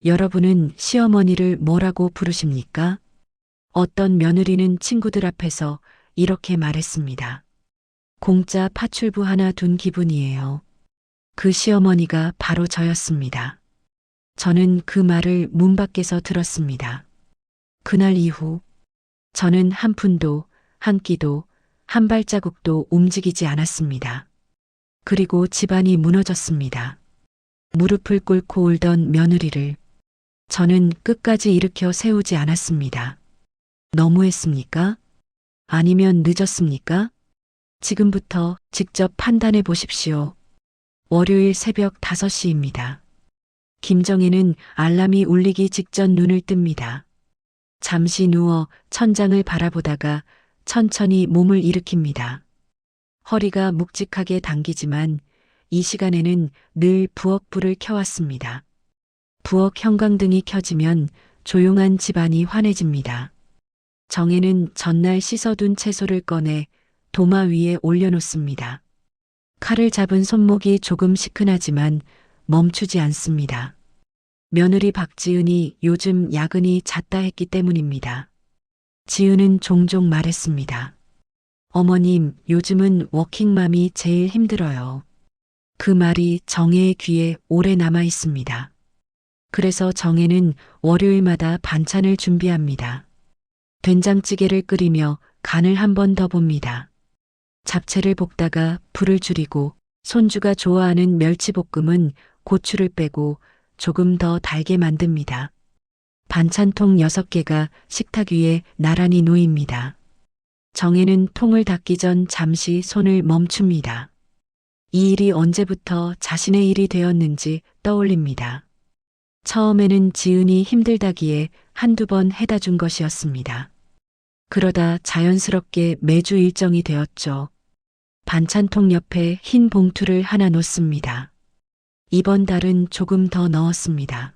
여러분은 시어머니를 뭐라고 부르십니까? 어떤 며느리는 친구들 앞에서 이렇게 말했습니다. 공짜 파출부 하나 둔 기분이에요. 그 시어머니가 바로 저였습니다. 저는 그 말을 문 밖에서 들었습니다. 그날 이후 저는 한 푼도, 한 끼도, 한 발자국도 움직이지 않았습니다. 그리고 집안이 무너졌습니다. 무릎을 꿇고 울던 며느리를 저는 끝까지 일으켜 세우지 않았습니다. 너무했습니까? 아니면 늦었습니까? 지금부터 직접 판단해 보십시오. 월요일 새벽 5시입니다. 김정희는 알람이 울리기 직전 눈을 뜹니다. 잠시 누워 천장을 바라보다가 천천히 몸을 일으킵니다. 허리가 묵직하게 당기지만 이 시간에는 늘 부엌불을 켜왔습니다. 부엌 형광등이 켜지면 조용한 집안이 환해집니다. 정혜는 전날 씻어둔 채소를 꺼내 도마 위에 올려놓습니다. 칼을 잡은 손목이 조금 시큰하지만 멈추지 않습니다. 며느리 박지은이 요즘 야근이 잦다 했기 때문입니다. 지은은 종종 말했습니다. 어머님, 요즘은 워킹맘이 제일 힘들어요. 그 말이 정혜의 귀에 오래 남아 있습니다. 그래서 정혜는 월요일마다 반찬을 준비합니다. 된장찌개를 끓이며 간을 한 번 더 봅니다. 잡채를 볶다가 불을 줄이고 손주가 좋아하는 멸치볶음은 고추를 빼고 조금 더 달게 만듭니다. 반찬통 6개가 식탁 위에 나란히 놓입니다. 정혜는 통을 닫기 전 잠시 손을 멈춥니다. 이 일이 언제부터 자신의 일이 되었는지 떠올립니다. 처음에는 지은이 힘들다기에 한두 번 해다 준 것이었습니다. 그러다 자연스럽게 매주 일정이 되었죠. 반찬통 옆에 흰 봉투를 하나 놓습니다. 이번 달은 조금 더 넣었습니다.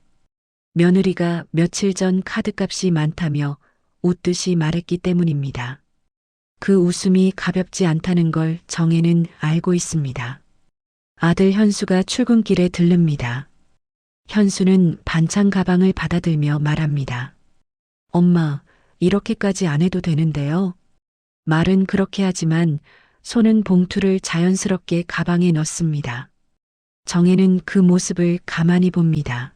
며느리가 며칠 전 카드값이 많다며 웃듯이 말했기 때문입니다. 그 웃음이 가볍지 않다는 걸 정혜는 알고 있습니다. 아들 현수가 출근길에 들릅니다. 현수는 반찬 가방을 받아들며 말합니다. 엄마, 이렇게까지 안 해도 되는데요. 말은 그렇게 하지만 손은 봉투를 자연스럽게 가방에 넣습니다. 정혜는 그 모습을 가만히 봅니다.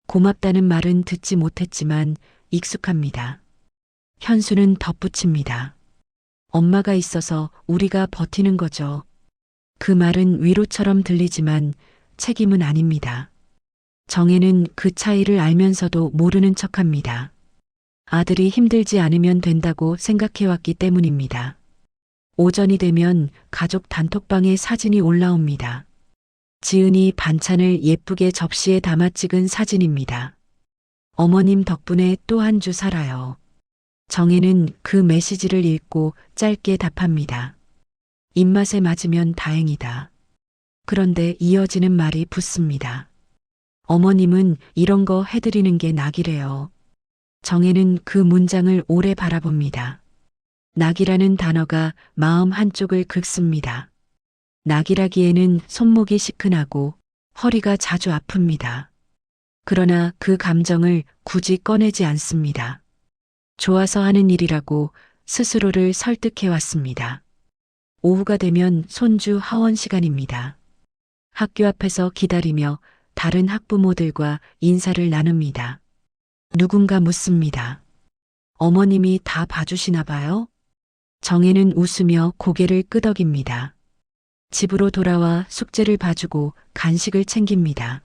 고맙다는 말은 듣지 못했지만 익숙합니다. 현수는 덧붙입니다. 엄마가 있어서 우리가 버티는 거죠. 그 말은 위로처럼 들리지만 책임은 아닙니다. 정혜는 그 차이를 알면서도 모르는 척합니다. 아들이 힘들지 않으면 된다고 생각해왔기 때문입니다. 오전이 되면 가족 단톡방에 사진이 올라옵니다. 지은이 반찬을 예쁘게 접시에 담아 찍은 사진입니다. 어머님 덕분에 또 한 주 살아요. 정혜는 그 메시지를 읽고 짧게 답합니다. 입맛에 맞으면 다행이다. 그런데 이어지는 말이 붙습니다. 어머님은 이런 거 해드리는 게 낙이래요. 정혜는 그 문장을 오래 바라봅니다. 낙이라는 단어가 마음 한쪽을 긁습니다. 낙이라기에는 손목이 시큰하고 허리가 자주 아픕니다. 그러나 그 감정을 굳이 꺼내지 않습니다. 좋아서 하는 일이라고 스스로를 설득해왔습니다. 오후가 되면 손주 하원 시간입니다. 학교 앞에서 기다리며 다른 학부모들과 인사를 나눕니다. 누군가 묻습니다. 어머님이 다 봐주시나 봐요? 정혜는 웃으며 고개를 끄덕입니다. 집으로 돌아와 숙제를 봐주고 간식을 챙깁니다.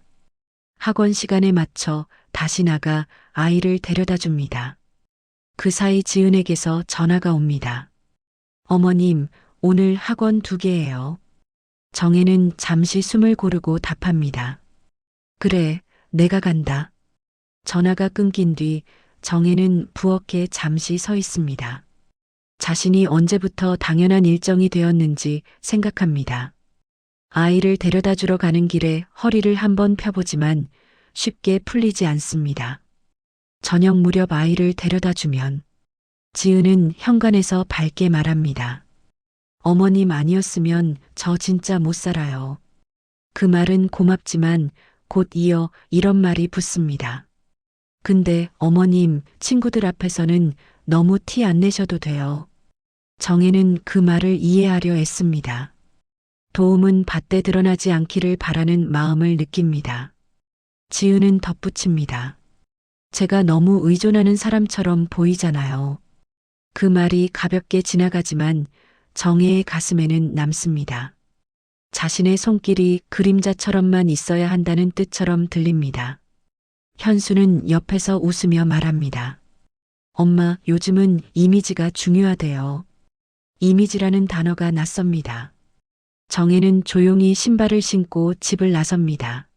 학원 시간에 맞춰 다시 나가 아이를 데려다 줍니다. 그 사이 지은에게서 전화가 옵니다. 어머님, 오늘 학원 2개예요. 정혜는 잠시 숨을 고르고 답합니다. 그래, 내가 간다. 전화가 끊긴 뒤 정혜는 부엌에 잠시 서 있습니다. 자신이 언제부터 당연한 일정이 되었는지 생각합니다. 아이를 데려다 주러 가는 길에 허리를 한번 펴보지만 쉽게 풀리지 않습니다. 저녁 무렵 아이를 데려다 주면 지은은 현관에서 밝게 말합니다. 어머님 아니었으면 저 진짜 못 살아요. 그 말은 고맙지만 곧 이어 이런 말이 붙습니다. 근데 어머님, 친구들 앞에서는 너무 티 안 내셔도 돼요. 정혜는 그 말을 이해하려 애씁니다. 도움은 밭에 드러나지 않기를 바라는 마음을 느낍니다. 지은은 덧붙입니다. 제가 너무 의존하는 사람처럼 보이잖아요. 그 말이 가볍게 지나가지만 정혜의 가슴에는 남습니다. 자신의 손길이 그림자처럼만 있어야 한다는 뜻처럼 들립니다. 현수는 옆에서 웃으며 말합니다. 엄마, 요즘은 이미지가 중요하대요. 이미지라는 단어가 낯섭니다. 정혜는 조용히 신발을 신고 집을 나섭니다.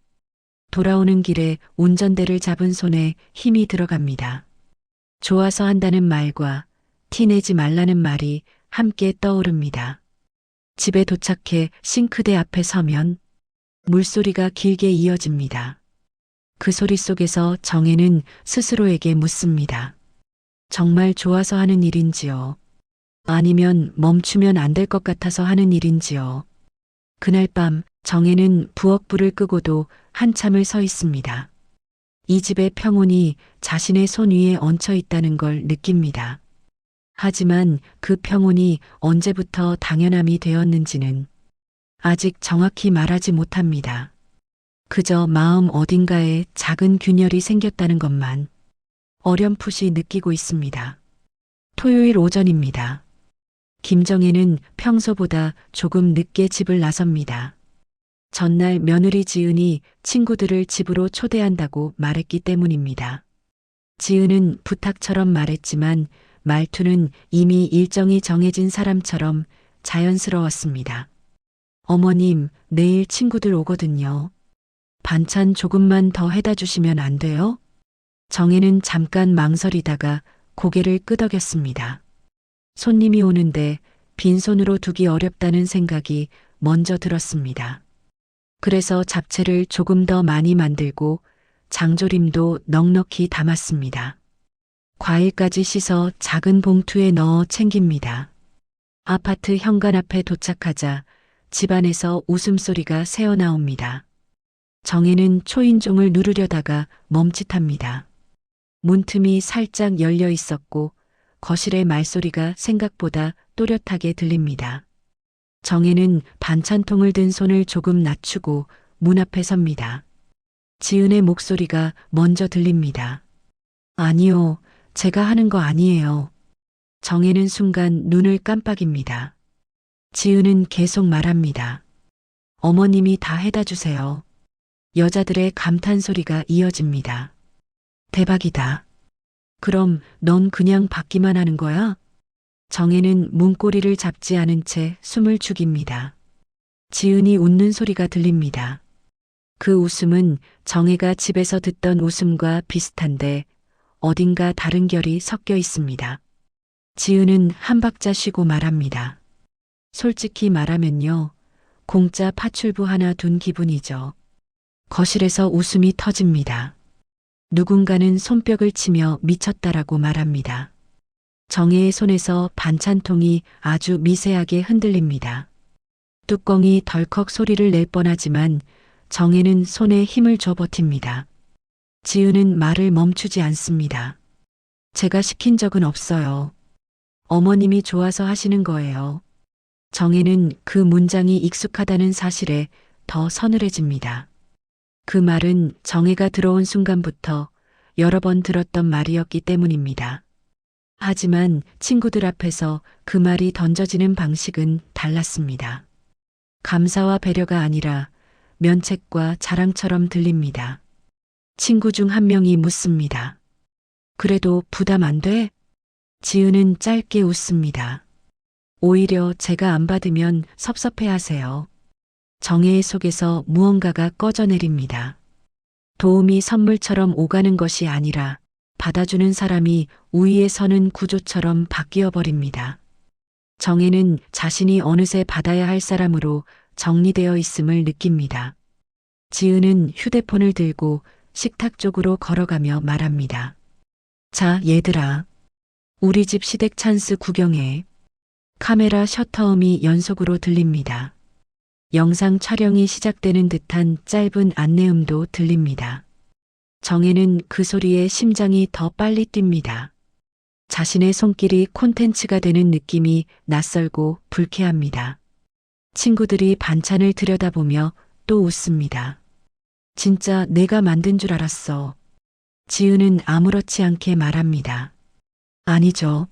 돌아오는 길에 운전대를 잡은 손에 힘이 들어갑니다. 좋아서 한다는 말과 티내지 말라는 말이 함께 떠오릅니다. 집에 도착해 싱크대 앞에 서면 물소리가 길게 이어집니다. 그 소리 속에서 정혜는 스스로에게 묻습니다. 정말 좋아서 하는 일인지요? 아니면 멈추면 안 될 것 같아서 하는 일인지요? 그날 밤 정혜는 부엌불을 끄고도 한참을 서 있습니다. 이 집의 평온이 자신의 손 위에 얹혀 있다는 걸 느낍니다. 하지만 그 평온이 언제부터 당연함이 되었는지는 아직 정확히 말하지 못합니다. 그저 마음 어딘가에 작은 균열이 생겼다는 것만 어렴풋이 느끼고 있습니다. 토요일 오전입니다. 김정혜는 평소보다 조금 늦게 집을 나섭니다. 전날 며느리 지은이 친구들을 집으로 초대한다고 말했기 때문입니다. 지은은 부탁처럼 말했지만 말투는 이미 일정이 정해진 사람처럼 자연스러웠습니다. 어머님, 내일 친구들 오거든요. 반찬 조금만 더 해다 주시면 안 돼요? 정혜는 잠깐 망설이다가 고개를 끄덕였습니다. 손님이 오는데 빈손으로 두기 어렵다는 생각이 먼저 들었습니다. 그래서 잡채를 조금 더 많이 만들고 장조림도 넉넉히 담았습니다. 과일까지 씻어 작은 봉투에 넣어 챙깁니다. 아파트 현관 앞에 도착하자 집안에서 웃음소리가 새어나옵니다. 정혜는 초인종을 누르려다가 멈칫합니다. 문틈이 살짝 열려 있었고 거실의 말소리가 생각보다 또렷하게 들립니다. 정혜는 반찬통을 든 손을 조금 낮추고 문 앞에 섭니다. 지은의 목소리가 먼저 들립니다. 아니요, 제가 하는 거 아니에요. 정혜는 순간 눈을 깜빡입니다. 지은은 계속 말합니다. 어머님이 다 해다 주세요. 여자들의 감탄 소리가 이어집니다. 대박이다. 그럼 넌 그냥 받기만 하는 거야? 정혜는 문고리를 잡지 않은 채 숨을 죽입니다. 지은이 웃는 소리가 들립니다. 그 웃음은 정혜가 집에서 듣던 웃음과 비슷한데 어딘가 다른 결이 섞여 있습니다. 지은은 한 박자 쉬고 말합니다. 솔직히 말하면요. 공짜 파출부 하나 둔 기분이죠. 거실에서 웃음이 터집니다. 누군가는 손뼉을 치며 미쳤다라고 말합니다. 정혜의 손에서 반찬통이 아주 미세하게 흔들립니다. 뚜껑이 덜컥 소리를 낼 뻔하지만 정혜는 손에 힘을 줘 버팁니다. 지은은 말을 멈추지 않습니다. 제가 시킨 적은 없어요. 어머님이 좋아서 하시는 거예요. 정혜는 그 문장이 익숙하다는 사실에 더 서늘해집니다. 그 말은 정혜가 들어온 순간부터 여러 번 들었던 말이었기 때문입니다. 하지만 친구들 앞에서 그 말이 던져지는 방식은 달랐습니다. 감사와 배려가 아니라 면책과 자랑처럼 들립니다. 친구 중 한 명이 묻습니다. 그래도 부담 안 돼? 지은은 짧게 웃습니다. 오히려 제가 안 받으면 섭섭해하세요. 정혜의 속에서 무언가가 꺼져내립니다. 도움이 선물처럼 오가는 것이 아니라 받아주는 사람이 우위에 서는 구조처럼 바뀌어 버립니다. 정혜는 자신이 어느새 받아야 할 사람으로 정리되어 있음을 느낍니다. 지은은 휴대폰을 들고 식탁 쪽으로 걸어가며 말합니다. 자, 얘들아. 우리 집 시댁 찬스 구경해. 카메라 셔터음이 연속으로 들립니다. 영상 촬영이 시작되는 듯한 짧은 안내음도 들립니다. 정혜는 그 소리에 심장이 더 빨리 뜁니다. 자신의 손길이 콘텐츠가 되는 느낌이 낯설고 불쾌합니다. 친구들이 반찬을 들여다보며 또 웃습니다. 진짜 내가 만든 줄 알았어. 지은은 아무렇지 않게 말합니다. 아니죠.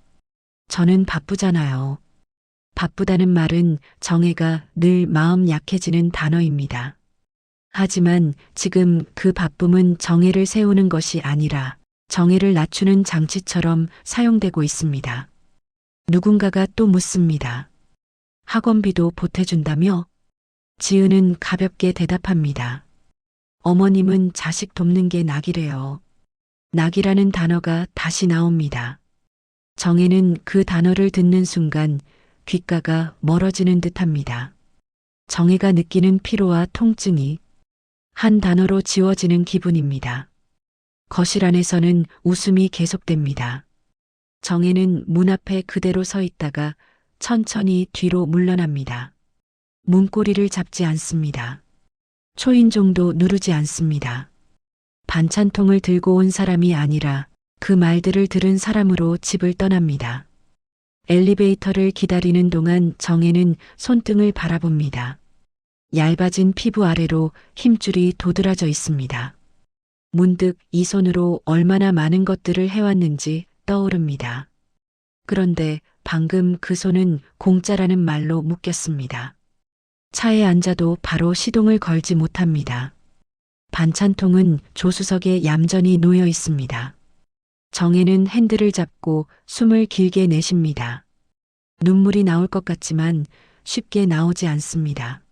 저는 바쁘잖아요. 바쁘다는 말은 정혜가 늘 마음 약해지는 단어입니다. 하지만 지금 그 바쁨은 정혜를 세우는 것이 아니라 정혜를 낮추는 장치처럼 사용되고 있습니다. 누군가가 또 묻습니다. 학원비도 보태준다며? 지은은 가볍게 대답합니다. 어머님은 자식 돕는 게 낙이래요. 낙이라는 단어가 다시 나옵니다. 정혜는 그 단어를 듣는 순간 귓가가 멀어지는 듯합니다. 정혜가 느끼는 피로와 통증이 한 단어로 지워지는 기분입니다. 거실 안에서는 웃음이 계속됩니다. 정혜는 문 앞에 그대로 서 있다가 천천히 뒤로 물러납니다. 문고리를 잡지 않습니다. 초인종도 누르지 않습니다. 반찬통을 들고 온 사람이 아니라 그 말들을 들은 사람으로 집을 떠납니다. 엘리베이터를 기다리는 동안 정혜는 손등을 바라봅니다. 얇아진 피부 아래로 힘줄이 도드라져 있습니다. 문득 이 손으로 얼마나 많은 것들을 해왔는지 떠오릅니다. 그런데 방금 그 손은 공짜라는 말로 묶였습니다. 차에 앉아도 바로 시동을 걸지 못합니다. 반찬통은 조수석에 얌전히 놓여 있습니다. 정혜는 핸들을 잡고 숨을 길게 내쉽니다. 눈물이 나올 것 같지만 쉽게 나오지 않습니다.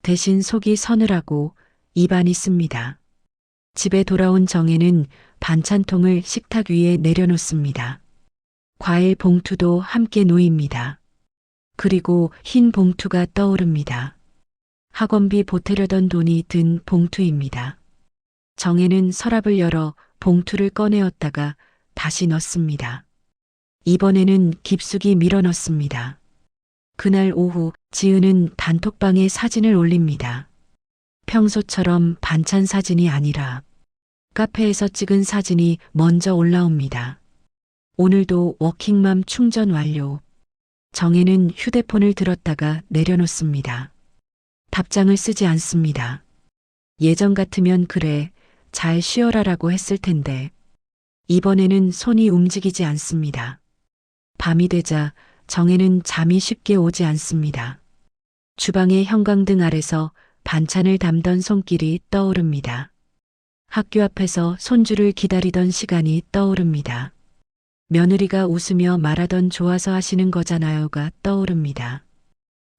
대신 속이 서늘하고 입안이 씁니다. 집에 돌아온 정혜는 반찬통을 식탁 위에 내려놓습니다. 과일 봉투도 함께 놓입니다. 그리고 흰 봉투가 떠오릅니다. 학원비 보태려던 돈이 든 봉투입니다. 정혜는 서랍을 열어 봉투를 꺼내었다가 다시 넣습니다. 이번에는 깊숙이 밀어넣습니다. 그날 오후 지은은 단톡방에 사진을 올립니다. 평소처럼 반찬 사진이 아니라 카페에서 찍은 사진이 먼저 올라옵니다. 오늘도 워킹맘 충전 완료. 정혜는 휴대폰을 들었다가 내려놓습니다. 답장을 쓰지 않습니다. 예전 같으면 그래, 잘 쉬어라라고 했을 텐데 이번에는 손이 움직이지 않습니다. 밤이 되자 정혜는 잠이 쉽게 오지 않습니다. 주방의 형광등 아래서 반찬을 담던 손길이 떠오릅니다. 학교 앞에서 손주를 기다리던 시간이 떠오릅니다. 며느리가 웃으며 말하던 좋아서 하시는 거잖아요가 떠오릅니다.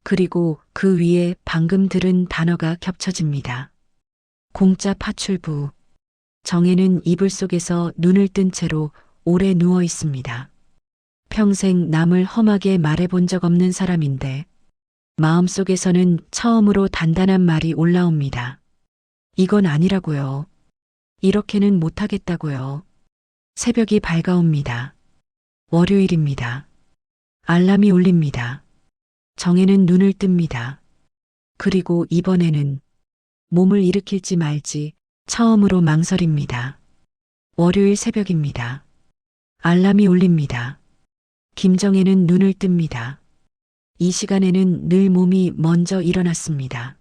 그리고 그 위에 방금 들은 단어가 겹쳐집니다. 공짜 파출부. 정혜는 이불 속에서 눈을 뜬 채로 오래 누워 있습니다. 평생 남을 험하게 말해본 적 없는 사람인데 마음속에서는 처음으로 단단한 말이 올라옵니다. 이건 아니라고요. 이렇게는 못하겠다고요. 새벽이 밝아옵니다. 월요일입니다. 알람이 울립니다. 정혜는 눈을 뜹니다. 그리고 이번에는 몸을 일으킬지 말지 처음으로 망설입니다. 월요일 새벽입니다. 알람이 울립니다. 김정혜는 눈을 뜹니다. 이 시간에는 늘 몸이 먼저 일어났습니다.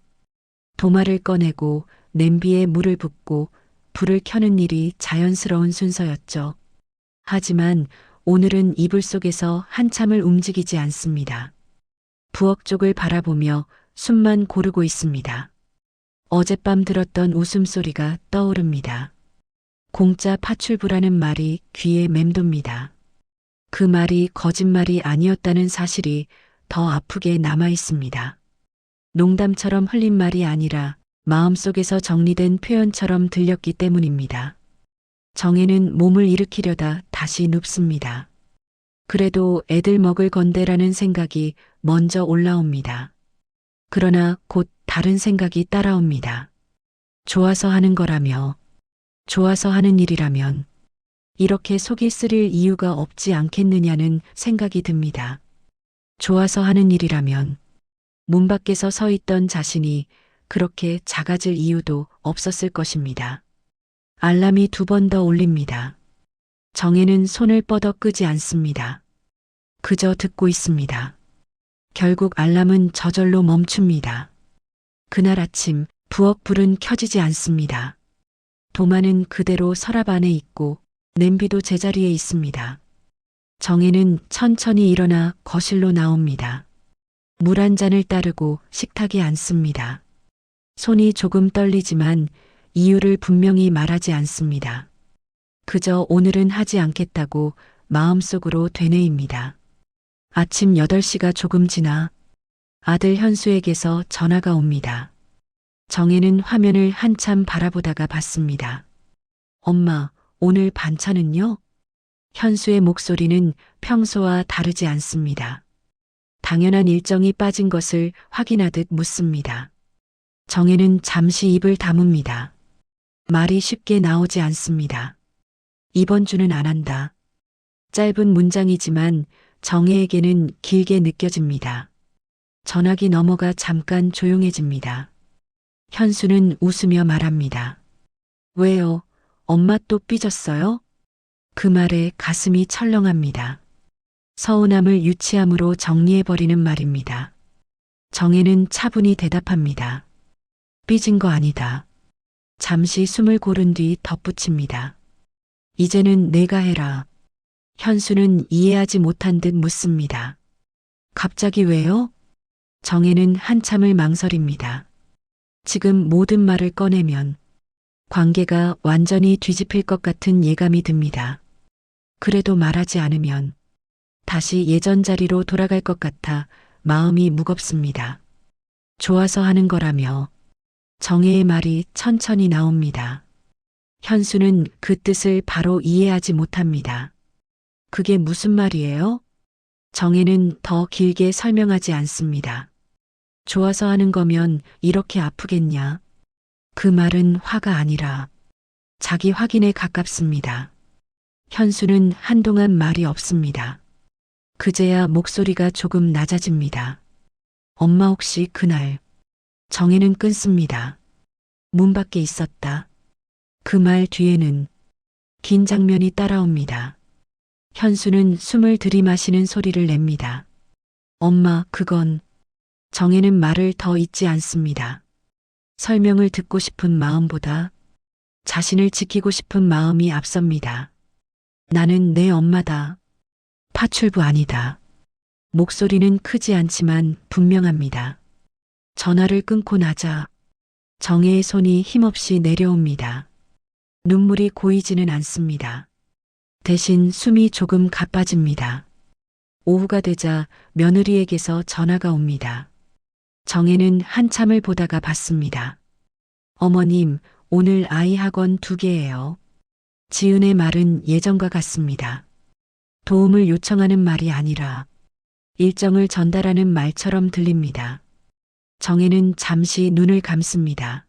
도마를 꺼내고 냄비에 물을 붓고 불을 켜는 일이 자연스러운 순서였죠. 하지만 오늘은 이불 속에서 한참을 움직이지 않습니다. 부엌 쪽을 바라보며 숨만 고르고 있습니다. 어젯밤 들었던 웃음소리가 떠오릅니다. 공짜 파출부라는 말이 귀에 맴돕니다. 그 말이 거짓말이 아니었다는 사실이 더 아프게 남아 있습니다. 농담처럼 흘린 말이 아니라 마음속에서 정리된 표현처럼 들렸기 때문입니다. 정혜는 몸을 일으키려다 다시 눕습니다. 그래도 애들 먹을 건데라는 생각이 먼저 올라옵니다. 그러나 곧 다른 생각이 따라옵니다. 좋아서 하는 거라며, 좋아서 하는 일이라면 이렇게 속이 쓰릴 이유가 없지 않겠느냐는 생각이 듭니다. 좋아서 하는 일이라면 문 밖에서 서 있던 자신이 그렇게 작아질 이유도 없었을 것입니다. 알람이 2번 더 울립니다. 정혜는 손을 뻗어 끄지 않습니다. 그저 듣고 있습니다. 결국 알람은 저절로 멈춥니다. 그날 아침 부엌 불은 켜지지 않습니다. 도마는 그대로 서랍 안에 있고 냄비도 제자리에 있습니다. 정혜는 천천히 일어나 거실로 나옵니다. 물 한 잔을 따르고 식탁에 앉습니다. 손이 조금 떨리지만 이유를 분명히 말하지 않습니다. 그저 오늘은 하지 않겠다고 마음속으로 되뇌입니다. 아침 8시가 조금 지나 아들 현수에게서 전화가 옵니다. 정혜는 화면을 한참 바라보다가 받습니다. 엄마, 오늘 반찬은요? 현수의 목소리는 평소와 다르지 않습니다. 당연한 일정이 빠진 것을 확인하듯 묻습니다. 정혜는 잠시 입을 다뭅니다. 말이 쉽게 나오지 않습니다. 이번 주는 안 한다. 짧은 문장이지만 정혜에게는 길게 느껴집니다. 전화기 넘어가 잠깐 조용해집니다. 현수는 웃으며 말합니다. 왜요? 엄마 또 삐졌어요? 그 말에 가슴이 철렁합니다. 서운함을 유치함으로 정리해버리는 말입니다. 정혜는 차분히 대답합니다. 삐진 거 아니다. 잠시 숨을 고른 뒤 덧붙입니다. 이제는 내가 해라. 현수는 이해하지 못한 듯 묻습니다. 갑자기 왜요? 정혜는 한참을 망설입니다. 지금 모든 말을 꺼내면 관계가 완전히 뒤집힐 것 같은 예감이 듭니다. 그래도 말하지 않으면 다시 예전 자리로 돌아갈 것 같아 마음이 무겁습니다. 좋아서 하는 거라며 정혜의 말이 천천히 나옵니다. 현수는 그 뜻을 바로 이해하지 못합니다. 그게 무슨 말이에요? 정혜는 더 길게 설명하지 않습니다. 좋아서 하는 거면 이렇게 아프겠냐? 그 말은 화가 아니라 자기 확인에 가깝습니다. 현수는 한동안 말이 없습니다. 그제야 목소리가 조금 낮아집니다. 엄마 혹시 그날 정혜는 끊습니다. 문 밖에 있었다. 그 말 뒤에는 긴 장면이 따라옵니다. 현수는 숨을 들이마시는 소리를 냅니다. 엄마, 그건... 정혜는 말을 더 잇지 않습니다. 설명을 듣고 싶은 마음보다 자신을 지키고 싶은 마음이 앞섭니다. 나는 내 엄마다. 파출부 아니다. 목소리는 크지 않지만 분명합니다. 전화를 끊고 나자 정혜의 손이 힘없이 내려옵니다. 눈물이 고이지는 않습니다. 대신 숨이 조금 가빠집니다. 오후가 되자 며느리에게서 전화가 옵니다. 정혜는 한참을 보다가 받습니다. 어머님, 오늘 아이 학원 2개예요. 지은의 말은 예전과 같습니다. 도움을 요청하는 말이 아니라 일정을 전달하는 말처럼 들립니다. 정혜는 잠시 눈을 감습니다.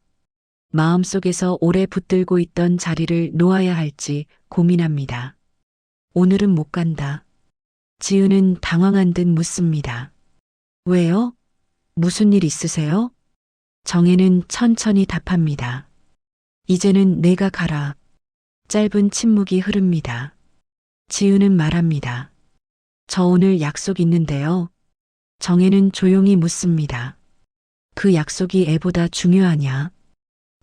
마음속에서 오래 붙들고 있던 자리를 놓아야 할지 고민합니다. 오늘은 못 간다. 지은은 당황한 듯 묻습니다. 왜요? 무슨 일 있으세요? 정혜는 천천히 답합니다. 이제는 내가 가라. 짧은 침묵이 흐릅니다. 지은은 말합니다. 저 오늘 약속 있는데요. 정혜는 조용히 묻습니다. 그 약속이 애보다 중요하냐?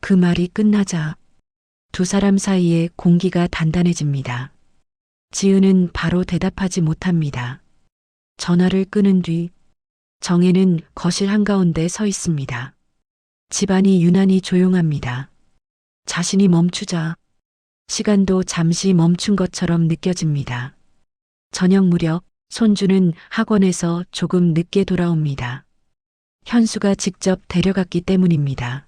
그 말이 끝나자 두 사람 사이에 공기가 단단해집니다. 지은은 바로 대답하지 못합니다. 전화를 끊은 뒤 정혜는 거실 한가운데 서 있습니다. 집안이 유난히 조용합니다. 자신이 멈추자 시간도 잠시 멈춘 것처럼 느껴집니다. 저녁 무렵 손주는 학원에서 조금 늦게 돌아옵니다. 현수가 직접 데려갔기 때문입니다.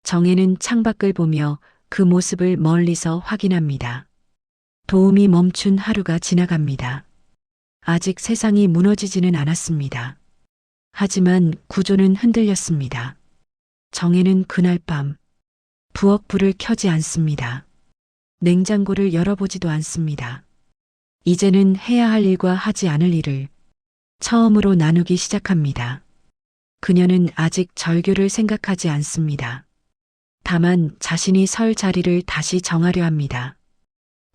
정혜는 창밖을 보며 그 모습을 멀리서 확인합니다. 도움이 멈춘 하루가 지나갑니다. 아직 세상이 무너지지는 않았습니다. 하지만 구조는 흔들렸습니다. 정혜는 그날 밤 부엌 불을 켜지 않습니다. 냉장고를 열어보지도 않습니다. 이제는 해야 할 일과 하지 않을 일을 처음으로 나누기 시작합니다. 그녀는 아직 절규를 생각하지 않습니다. 다만 자신이 설 자리를 다시 정하려 합니다.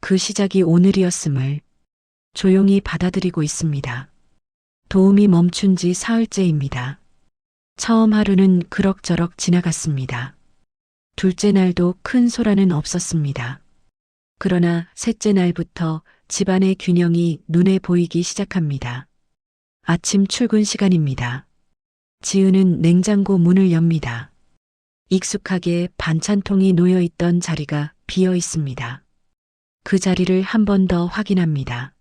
그 시작이 오늘이었음을 조용히 받아들이고 있습니다. 도움이 멈춘 지 사흘째입니다. 처음 하루는 그럭저럭 지나갔습니다. 둘째 날도 큰 소란은 없었습니다. 그러나 셋째 날부터 집안의 균형이 눈에 보이기 시작합니다. 아침 출근 시간입니다. 지은은 냉장고 문을 엽니다. 익숙하게 반찬통이 놓여 있던 자리가 비어 있습니다. 그 자리를 한 번 더 확인합니다.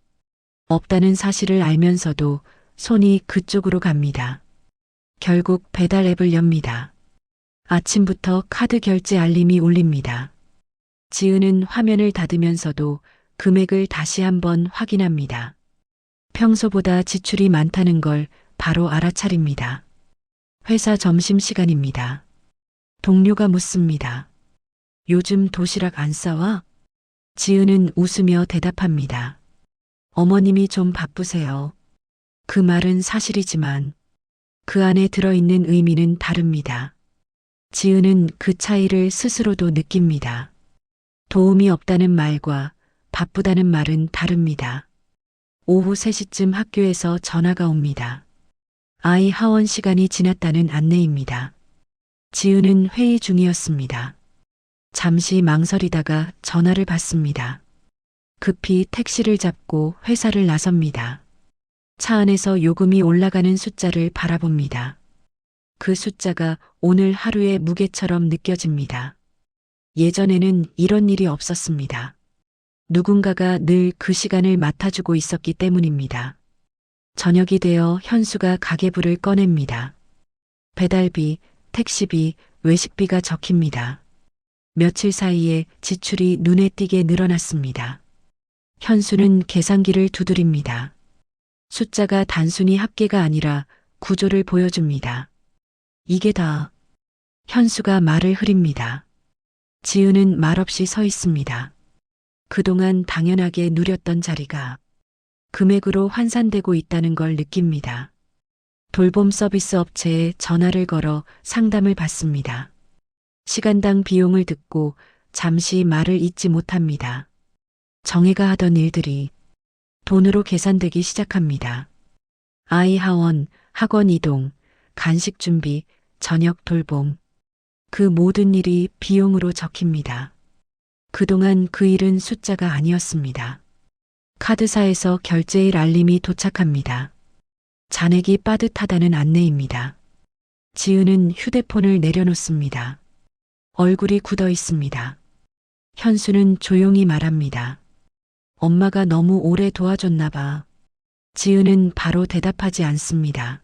없다는 사실을 알면서도 손이 그쪽으로 갑니다. 결국 배달 앱을 엽니다. 아침부터 카드 결제 알림이 울립니다. 지은은 화면을 닫으면서도 금액을 다시 한번 확인합니다. 평소보다 지출이 많다는 걸 바로 알아차립니다. 회사 점심시간입니다. 동료가 묻습니다. 요즘 도시락 안 싸와? 지은은 웃으며 대답합니다. 어머님이 좀 바쁘세요. 그 말은 사실이지만 그 안에 들어있는 의미는 다릅니다. 지은은 그 차이를 스스로도 느낍니다. 도움이 없다는 말과 바쁘다는 말은 다릅니다. 오후 3시쯤 학교에서 전화가 옵니다. 아이 하원 시간이 지났다는 안내입니다. 지은은 회의 중이었습니다. 잠시 망설이다가 전화를 받습니다. 급히 택시를 잡고 회사를 나섭니다. 차 안에서 요금이 올라가는 숫자를 바라봅니다. 그 숫자가 오늘 하루의 무게처럼 느껴집니다. 예전에는 이런 일이 없었습니다. 누군가가 늘 그 시간을 맡아주고 있었기 때문입니다. 저녁이 되어 현수가 가계부를 꺼냅니다. 배달비, 택시비, 외식비가 적힙니다. 며칠 사이에 지출이 눈에 띄게 늘어났습니다. 현수는 계산기를 두드립니다. 숫자가 단순히 합계가 아니라 구조를 보여줍니다. 이게 다. 현수가 말을 흐립니다. 지은은 말없이 서 있습니다. 그동안 당연하게 누렸던 자리가 금액으로 환산되고 있다는 걸 느낍니다. 돌봄 서비스 업체에 전화를 걸어 상담을 받습니다. 시간당 비용을 듣고 잠시 말을 잇지 못합니다. 정혜가 하던 일들이 돈으로 계산되기 시작합니다. 아이 하원, 학원 이동, 간식 준비, 저녁 돌봄. 그 모든 일이 비용으로 적힙니다. 그동안 그 일은 숫자가 아니었습니다. 카드사에서 결제일 알림이 도착합니다. 잔액이 빠듯하다는 안내입니다. 지은은 휴대폰을 내려놓습니다. 얼굴이 굳어 있습니다. 현수는 조용히 말합니다. 엄마가 너무 오래 도와줬나 봐. 지은은 바로 대답하지 않습니다.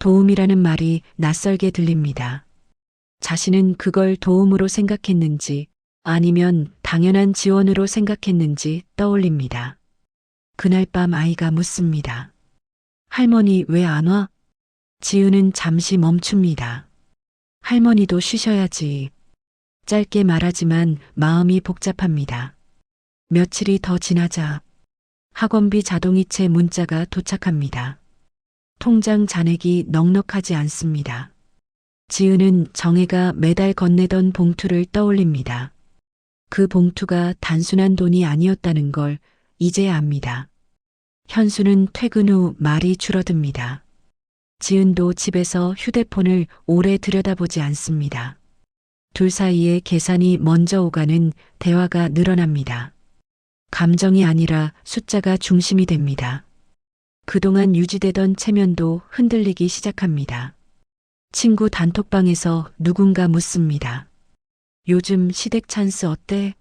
도움이라는 말이 낯설게 들립니다. 자신은 그걸 도움으로 생각했는지 아니면 당연한 지원으로 생각했는지 떠올립니다. 그날 밤 아이가 묻습니다. 할머니 왜 안 와? 지은은 잠시 멈춥니다. 할머니도 쉬셔야지. 짧게 말하지만 마음이 복잡합니다. 며칠이 더 지나자 학원비 자동이체 문자가 도착합니다. 통장 잔액이 넉넉하지 않습니다. 지은은 정혜가 매달 건네던 봉투를 떠올립니다. 그 봉투가 단순한 돈이 아니었다는 걸 이제야 압니다. 현수는 퇴근 후 말이 줄어듭니다. 지은도 집에서 휴대폰을 오래 들여다보지 않습니다. 둘 사이에 계산이 먼저 오가는 대화가 늘어납니다. 감정이 아니라 숫자가 중심이 됩니다. 그동안 유지되던 체면도 흔들리기 시작합니다. 친구 단톡방에서 누군가 묻습니다. 요즘 시댁 찬스 어때?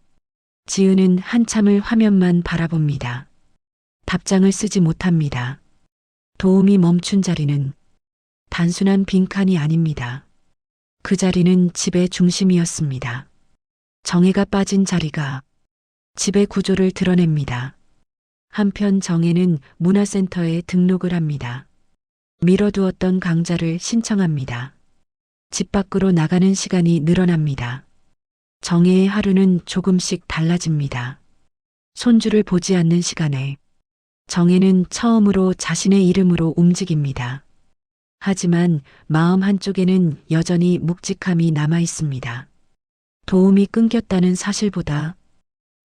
지은은 한참을 화면만 바라봅니다. 답장을 쓰지 못합니다. 도움이 멈춘 자리는 단순한 빈칸이 아닙니다. 그 자리는 집의 중심이었습니다. 정혜가 빠진 자리가 집의 구조를 드러냅니다. 한편 정혜는 문화센터에 등록을 합니다. 미뤄두었던 강좌를 신청합니다. 집 밖으로 나가는 시간이 늘어납니다. 정혜의 하루는 조금씩 달라집니다. 손주를 보지 않는 시간에 정혜는 처음으로 자신의 이름으로 움직입니다. 하지만 마음 한쪽에는 여전히 묵직함이 남아 있습니다. 도움이 끊겼다는 사실보다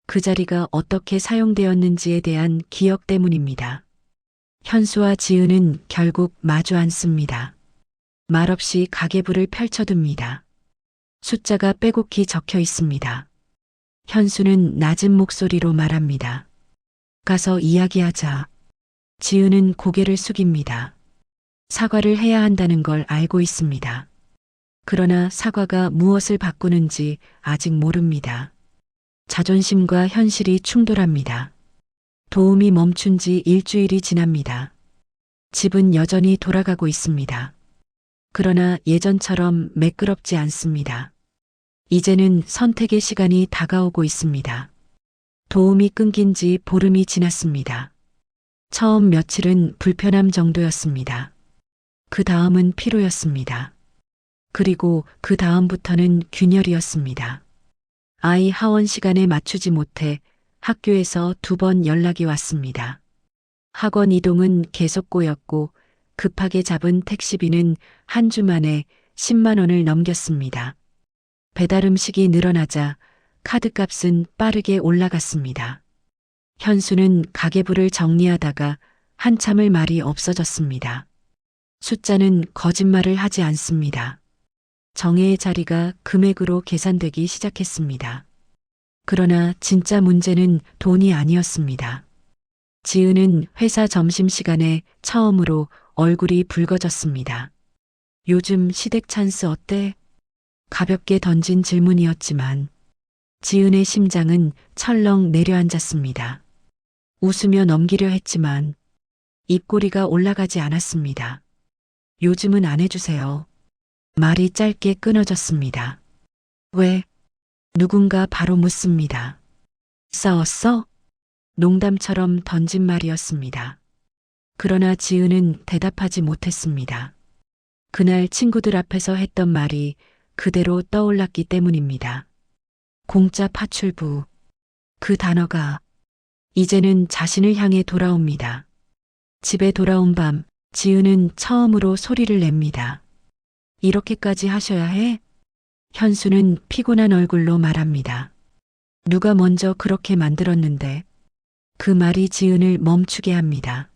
그 자리가 어떻게 사용되었는지에 대한 기억 때문입니다. 현수와 지은은 결국 마주 앉습니다. 말없이 가계부를 펼쳐둡니다. 숫자가 빼곡히 적혀 있습니다. 현수는 낮은 목소리로 말합니다. 가서 이야기하자. 지은은 고개를 숙입니다. 사과를 해야 한다는 걸 알고 있습니다. 그러나 사과가 무엇을 바꾸는지 아직 모릅니다. 자존심과 현실이 충돌합니다. 도움이 멈춘 지 일주일이 지납니다. 집은 여전히 돌아가고 있습니다. 그러나 예전처럼 매끄럽지 않습니다. 이제는 선택의 시간이 다가오고 있습니다. 도움이 끊긴 지 보름이 지났습니다. 처음 며칠은 불편함 정도였습니다. 그 다음은 피로였습니다. 그리고 그 다음부터는 균열이었습니다. 아이 하원 시간에 맞추지 못해 학교에서 2번 연락이 왔습니다. 학원 이동은 계속 꼬였고 급하게 잡은 택시비는 한 주 만에 10만 원을 넘겼습니다. 배달 음식이 늘어나자 카드값은 빠르게 올라갔습니다. 현수는 가계부를 정리하다가 한참을 말이 없어졌습니다. 숫자는 거짓말을 하지 않습니다. 정혜의 자리가 금액으로 계산되기 시작했습니다. 그러나 진짜 문제는 돈이 아니었습니다. 지은은 회사 점심시간에 처음으로 얼굴이 붉어졌습니다. 요즘 시댁 찬스 어때? 가볍게 던진 질문이었지만 지은의 심장은 철렁 내려앉았습니다. 웃으며 넘기려 했지만 입꼬리가 올라가지 않았습니다. 요즘은 안 해주세요. 말이 짧게 끊어졌습니다. 왜? 누군가 바로 묻습니다. 싸웠어? 농담처럼 던진 말이었습니다. 그러나 지은은 대답하지 못했습니다. 그날 친구들 앞에서 했던 말이 그대로 떠올랐기 때문입니다. 공짜 파출부. 그 단어가 이제는 자신을 향해 돌아옵니다. 집에 돌아온 밤, 지은은 처음으로 소리를 냅니다. 이렇게까지 하셔야 해? 현수는 피곤한 얼굴로 말합니다. 누가 먼저 그렇게 만들었는데 그 말이 지은을 멈추게 합니다.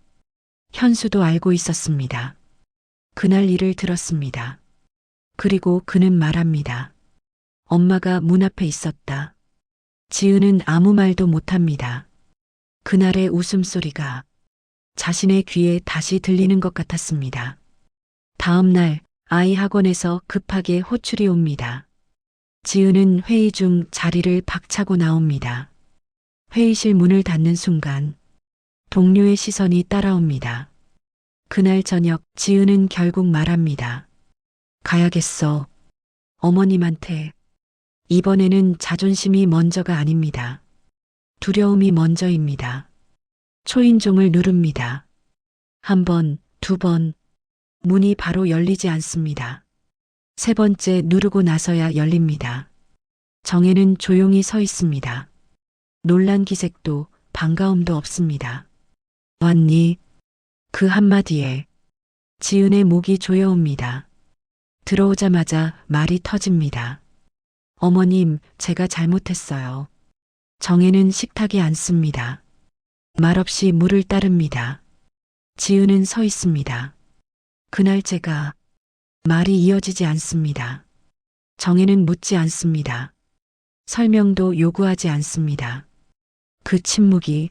현수도 알고 있었습니다. 그날 일을 들었습니다. 그리고 그는 말합니다. 엄마가 문 앞에 있었다. 지은은 아무 말도 못합니다. 그날의 웃음소리가 자신의 귀에 다시 들리는 것 같았습니다. 다음 날 아이 학원에서 급하게 호출이 옵니다. 지은은 회의 중 자리를 박차고 나옵니다. 회의실 문을 닫는 순간 동료의 시선이 따라옵니다. 그날 저녁 지은은 결국 말합니다. 가야겠어. 어머님한테. 이번에는 자존심이 먼저가 아닙니다. 두려움이 먼저입니다. 초인종을 누릅니다. 1번, 2번. 문이 바로 열리지 않습니다. 3번째 누르고 나서야 열립니다. 정혜는 조용히 서 있습니다. 놀란 기색도 반가움도 없습니다. 왔니? 그 한마디에 지은의 목이 조여옵니다. 들어오자마자 말이 터집니다. 어머님, 제가 잘못했어요. 정혜는 식탁에 앉습니다. 말없이 물을 따릅니다. 지은은 서 있습니다. 그날 제가 말이 이어지지 않습니다. 정혜는 묻지 않습니다. 설명도 요구하지 않습니다. 그 침묵이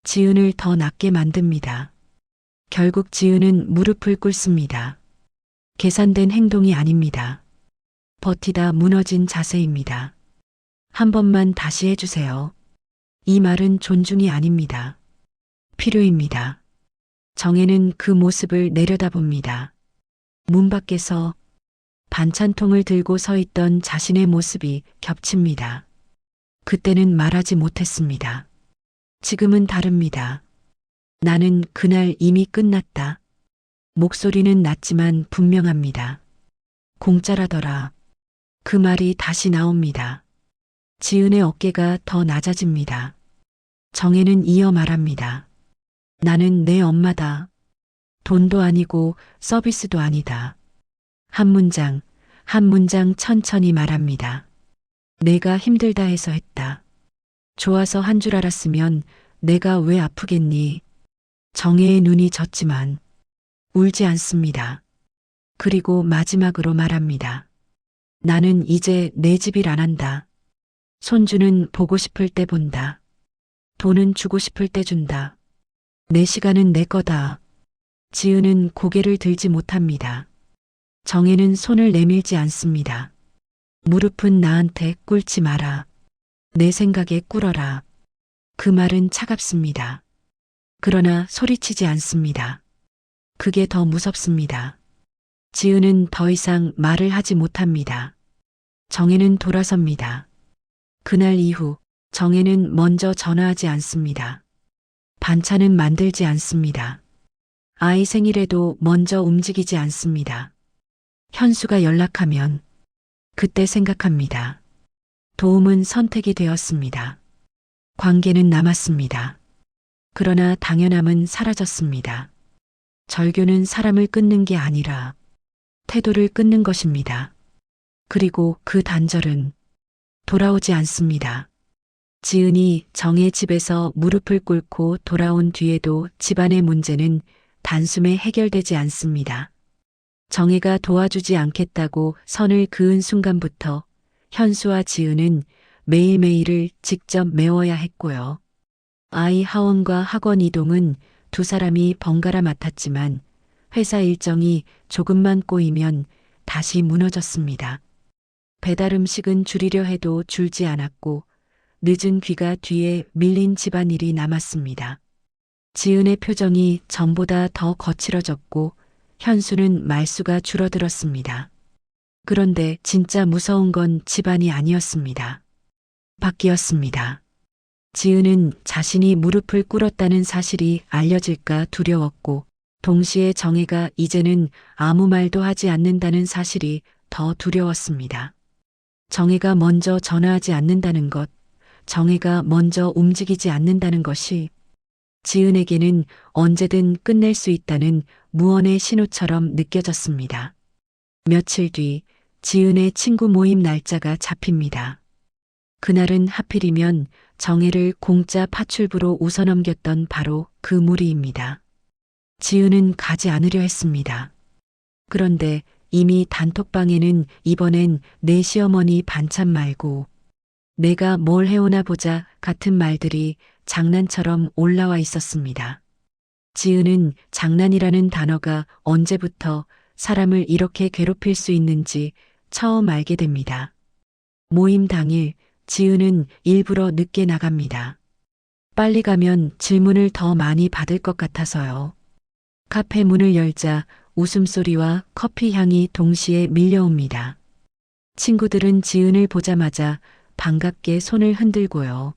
지은을 더 낮게 만듭니다. 결국 지은은 무릎을 꿇습니다. 계산된 행동이 아닙니다. 버티다 무너진 자세입니다. 한 번만 다시 해주세요. 이 말은 존중이 아닙니다. 필요입니다. 정혜는 그 모습을 내려다봅니다. 문 밖에서 반찬통을 들고 서 있던 자신의 모습이 겹칩니다. 그때는 말하지 못했습니다. 지금은 다릅니다. 나는 그날 이미 끝났다. 목소리는 낮지만 분명합니다. 공짜라더라. 그 말이 다시 나옵니다. 지은의 어깨가 더 낮아집니다. 정혜는 이어 말합니다. 나는 내 엄마다. 돈도 아니고 서비스도 아니다. 한 문장, 한 문장 천천히 말합니다. 내가 힘들다 해서 했다. 좋아서 한 줄 알았으면 내가 왜 아프겠니? 정혜의 눈이 졌지만 울지 않습니다. 그리고 마지막으로 말합니다. 나는 이제 내 집일 안 한다. 손주는 보고 싶을 때 본다. 돈은 주고 싶을 때 준다. 내 시간은 내 거다. 지은은 고개를 들지 못합니다. 정혜는 손을 내밀지 않습니다. 무릎은 나한테 꿇지 마라. 내 생각에 꿇어라. 그 말은 차갑습니다. 그러나 소리치지 않습니다. 그게 더 무섭습니다. 지은은 더 이상 말을 하지 못합니다. 정혜는 돌아섭니다. 그날 이후 정혜는 먼저 전화하지 않습니다. 반찬은 만들지 않습니다. 아이 생일에도 먼저 움직이지 않습니다. 현수가 연락하면 그때 생각합니다. 도움은 선택이 되었습니다. 관계는 남았습니다. 그러나 당연함은 사라졌습니다. 절교는 사람을 끊는 게 아니라 태도를 끊는 것입니다. 그리고 그 단절은 돌아오지 않습니다. 지은이 정의 집에서 무릎을 꿇고 돌아온 뒤에도 집안의 문제는 단숨에 해결되지 않습니다. 정혜가 도와주지 않겠다고 선을 그은 순간부터 현수와 지은은 매일매일을 직접 메워야 했고요. 아이 하원과 학원 이동은 두 사람이 번갈아 맡았지만 회사 일정이 조금만 꼬이면 다시 무너졌습니다. 배달 음식은 줄이려 해도 줄지 않았고 늦은 귀가 뒤에 밀린 집안일이 남았습니다. 지은의 표정이 전보다 더 거칠어졌고 현수는 말수가 줄어들었습니다. 그런데 진짜 무서운 건 집안이 아니었습니다. 밖이었습니다. 지은은 자신이 무릎을 꿇었다는 사실이 알려질까 두려웠고 동시에 정혜가 이제는 아무 말도 하지 않는다는 사실이 더 두려웠습니다. 정혜가 먼저 전화하지 않는다는 것, 정혜가 먼저 움직이지 않는다는 것이 지은에게는 언제든 끝낼 수 있다는 무언의 신호처럼 느껴졌습니다. 며칠 뒤 지은의 친구 모임 날짜가 잡힙니다. 그날은 하필이면 정혜를 공짜 파출부로 웃어넘겼던 바로 그 무리입니다. 지은은 가지 않으려 했습니다. 그런데 이미 단톡방에는 이번엔 내 시어머니 반찬 말고 내가 뭘 해오나 보자 같은 말들이 장난처럼 올라와 있었습니다. 지은은 장난이라는 단어가 언제부터 사람을 이렇게 괴롭힐 수 있는지 처음 알게 됩니다. 모임 당일 지은은 일부러 늦게 나갑니다. 빨리 가면 질문을 더 많이 받을 것 같아서요. 카페 문을 열자 웃음소리와 커피 향이 동시에 밀려옵니다. 친구들은 지은을 보자마자 반갑게 손을 흔들고요.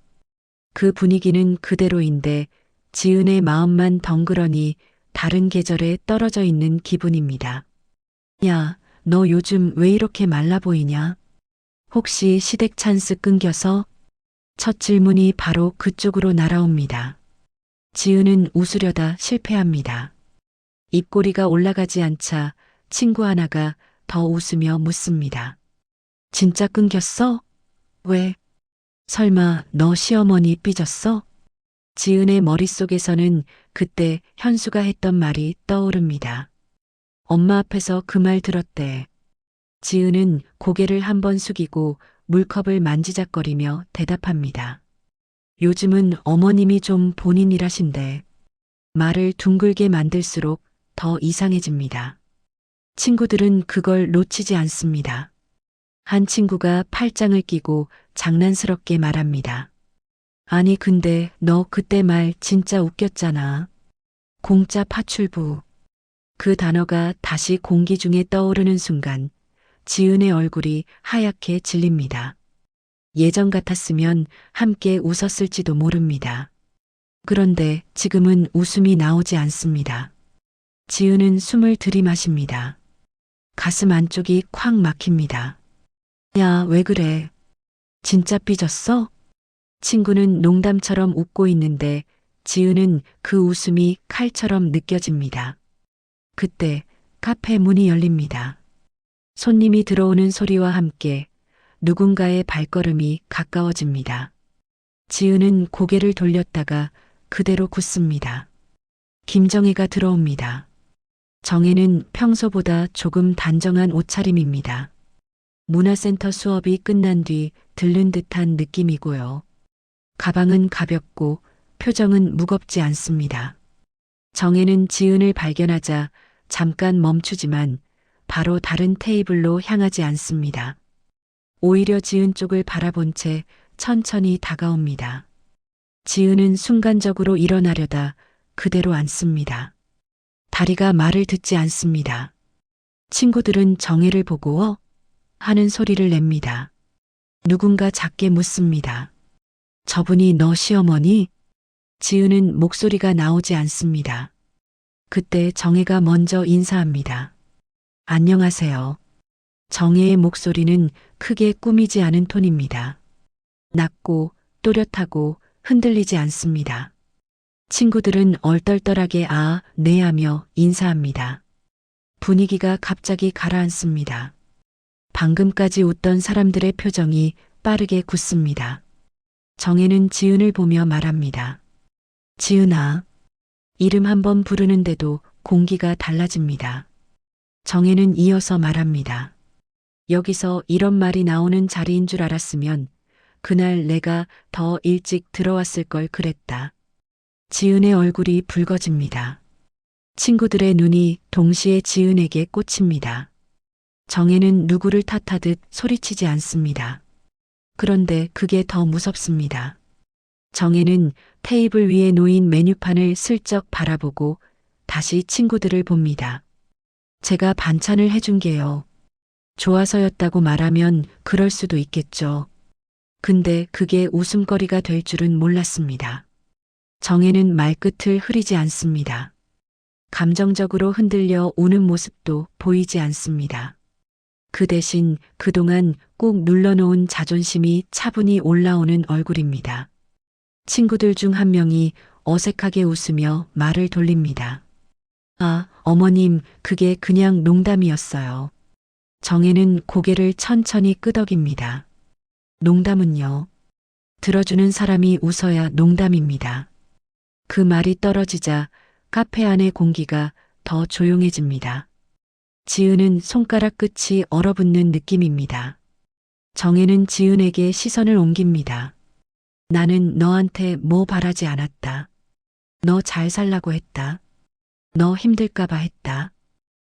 그 분위기는 그대로인데 지은의 마음만 덩그러니 다른 계절에 떨어져 있는 기분입니다. 야, 너 요즘 왜 이렇게 말라 보이냐? 혹시 시댁 찬스 끊겨서? 첫 질문이 바로 그쪽으로 날아옵니다. 지은은 웃으려다 실패합니다. 입꼬리가 올라가지 않자 친구 하나가 더 웃으며 묻습니다. 진짜 끊겼어? 왜? 설마 너 시어머니 삐졌어? 지은의 머릿속에서는 그때 현수가 했던 말이 떠오릅니다. 엄마 앞에서 그 말 들었대. 지은은 고개를 한번 숙이고 물컵을 만지작거리며 대답합니다. 요즘은 어머님이 좀 본인 일하신대. 말을 둥글게 만들수록 더 이상해집니다. 친구들은 그걸 놓치지 않습니다. 한 친구가 팔짱을 끼고 장난스럽게 말합니다. 아니 근데 너 그때 말 진짜 웃겼잖아. 공짜 파출부. 그 단어가 다시 공기 중에 떠오르는 순간 지은의 얼굴이 하얗게 질립니다. 예전 같았으면 함께 웃었을지도 모릅니다. 그런데 지금은 웃음이 나오지 않습니다. 지은은 숨을 들이마십니다. 가슴 안쪽이 콱 막힙니다. 야, 왜 그래? 진짜 삐졌어? 친구는 농담처럼 웃고 있는데 지은은 그 웃음이 칼처럼 느껴집니다. 그때 카페 문이 열립니다. 손님이 들어오는 소리와 함께 누군가의 발걸음이 가까워집니다. 지은은 고개를 돌렸다가 그대로 굳습니다. 김정혜가 들어옵니다. 정혜는 평소보다 조금 단정한 옷차림입니다. 문화센터 수업이 끝난 뒤 들른 듯한 느낌이고요. 가방은 가볍고 표정은 무겁지 않습니다. 정혜는 지은을 발견하자 잠깐 멈추지만 바로 다른 테이블로 향하지 않습니다. 오히려 지은 쪽을 바라본 채 천천히 다가옵니다. 지은은 순간적으로 일어나려다 그대로 앉습니다. 다리가 말을 듣지 않습니다. 친구들은 정혜를 보고 하는 소리를 냅니다. 누군가 작게 묻습니다. 저분이 너 시어머니? 지은은 목소리가 나오지 않습니다. 그때 정혜가 먼저 인사합니다. 안녕하세요. 정혜의 목소리는 크게 꾸미지 않은 톤입니다. 낮고 또렷하고 흔들리지 않습니다. 친구들은 얼떨떨하게 아, 네 하며 인사합니다. 분위기가 갑자기 가라앉습니다. 방금까지 웃던 사람들의 표정이 빠르게 굳습니다. 정혜는 지은을 보며 말합니다. 지은아. 이름 한번 부르는데도 공기가 달라집니다. 정혜는 이어서 말합니다. 여기서 이런 말이 나오는 자리인 줄 알았으면 그날 내가 더 일찍 들어왔을 걸 그랬다. 지은의 얼굴이 붉어집니다. 친구들의 눈이 동시에 지은에게 꽂힙니다. 정혜는 누구를 탓하듯 소리치지 않습니다. 그런데 그게 더 무섭습니다. 정혜는 테이블 위에 놓인 메뉴판을 슬쩍 바라보고 다시 친구들을 봅니다. 제가 반찬을 해준 게요. 좋아서였다고 말하면 그럴 수도 있겠죠. 근데 그게 웃음거리가 될 줄은 몰랐습니다. 정혜는 말끝을 흐리지 않습니다. 감정적으로 흔들려 우는 모습도 보이지 않습니다. 그 대신 그동안 꾹 눌러놓은 자존심이 차분히 올라오는 얼굴입니다. 친구들 중 한 명이 어색하게 웃으며 말을 돌립니다. 아, 어머님, 그게 그냥 농담이었어요. 정혜는 고개를 천천히 끄덕입니다. 농담은요? 들어주는 사람이 웃어야 농담입니다. 그 말이 떨어지자 카페 안의 공기가 더 조용해집니다. 지은은 손가락 끝이 얼어붙는 느낌입니다. 정혜는 지은에게 시선을 옮깁니다. 나는 너한테 뭐 바라지 않았다. 너 잘 살라고 했다. 너 힘들까봐 했다.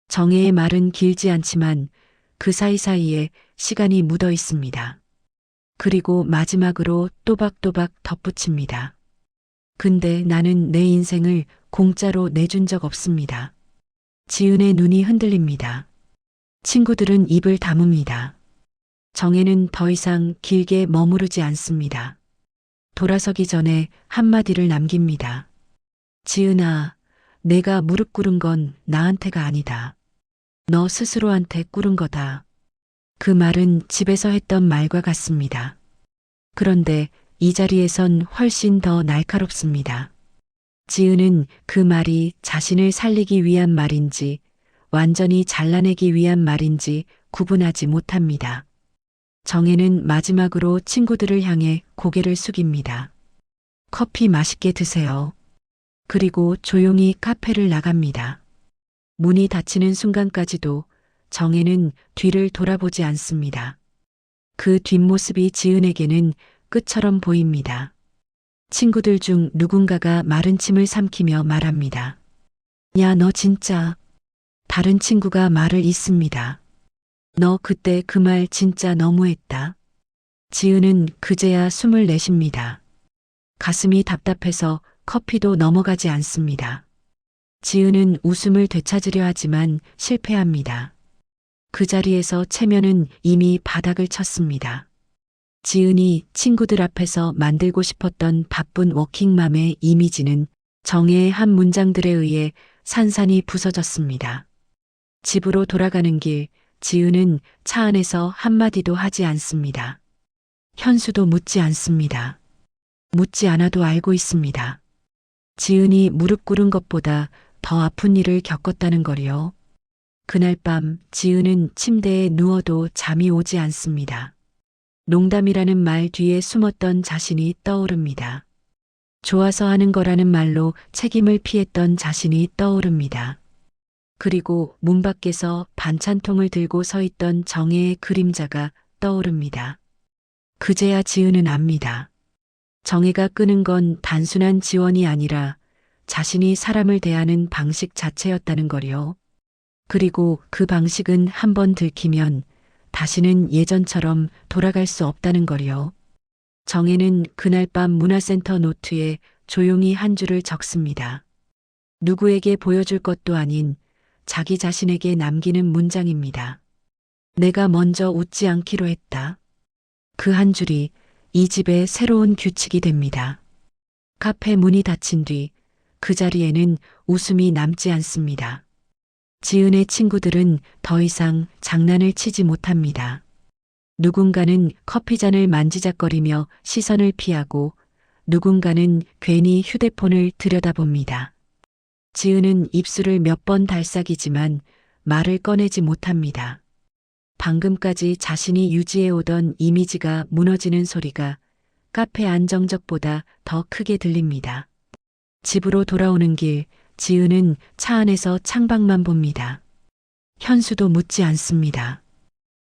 정혜의 말은 길지 않지만 그 사이사이에 시간이 묻어 있습니다. 그리고 마지막으로 또박또박 덧붙입니다. 근데 나는 내 인생을 공짜로 내준 적 없습니다. 지은의 눈이 흔들립니다. 친구들은 입을 다뭅니다. 정혜는 더 이상 길게 머무르지 않습니다. 돌아서기 전에 한마디를 남깁니다. 지은아, 내가 무릎 꿇은 건 나한테가 아니다. 너 스스로한테 꿇은 거다. 그 말은 집에서 했던 말과 같습니다. 그런데 이 자리에선 훨씬 더 날카롭습니다. 지은은 그 말이 자신을 살리기 위한 말인지 완전히 잘라내기 위한 말인지 구분하지 못합니다. 정혜는 마지막으로 친구들을 향해 고개를 숙입니다. 커피 맛있게 드세요. 그리고 조용히 카페를 나갑니다. 문이 닫히는 순간까지도 정혜는 뒤를 돌아보지 않습니다. 그 뒷모습이 지은에게는 끝처럼 보입니다. 친구들 중 누군가가 마른 침을 삼키며 말합니다. 야, 너 진짜. 다른 친구가 말을 잇습니다. 너 그때 그 말 진짜 너무했다. 지은은 그제야 숨을 내쉽니다. 가슴이 답답해서 커피도 넘어가지 않습니다. 지은은 웃음을 되찾으려 하지만 실패합니다. 그 자리에서 체면은 이미 바닥을 쳤습니다. 지은이 친구들 앞에서 만들고 싶었던 바쁜 워킹맘의 이미지는 정혜의 한 문장들에 의해 산산이 부서졌습니다. 집으로 돌아가는 길, 지은은 차 안에서 한마디도 하지 않습니다. 현수도 묻지 않습니다. 묻지 않아도 알고 있습니다. 지은이 무릎 꿇은 것보다 더 아픈 일을 겪었다는 거리요. 그날 밤 지은은 침대에 누워도 잠이 오지 않습니다. 농담이라는 말 뒤에 숨었던 자신이 떠오릅니다. 좋아서 하는 거라는 말로 책임을 피했던 자신이 떠오릅니다. 그리고 문 밖에서 반찬통을 들고 서 있던 정혜의 그림자가 떠오릅니다. 그제야 지은은 압니다. 정혜가 끄는 건 단순한 지원이 아니라 자신이 사람을 대하는 방식 자체였다는 거요. 그리고 그 방식은 한번 들키면 다시는 예전처럼 돌아갈 수 없다는 거요. 정혜는 그날 밤 문화센터 노트에 조용히 한 줄을 적습니다. 누구에게 보여줄 것도 아닌 자기 자신에게 남기는 문장입니다. 내가 먼저 웃지 않기로 했다. 그 한 줄이 이 집의 새로운 규칙이 됩니다. 카페 문이 닫힌 뒤 그 자리에는 웃음이 남지 않습니다. 지은의 친구들은 더 이상 장난을 치지 못합니다. 누군가는 커피잔을 만지작거리며 시선을 피하고 누군가는 괜히 휴대폰을 들여다봅니다. 지은은 입술을 몇 번 달싹이지만 말을 꺼내지 못합니다. 방금까지 자신이 유지해오던 이미지가 무너지는 소리가 카페 안정적보다 더 크게 들립니다. 집으로 돌아오는 길, 지은은 차 안에서 창밖만 봅니다. 현수도 묻지 않습니다.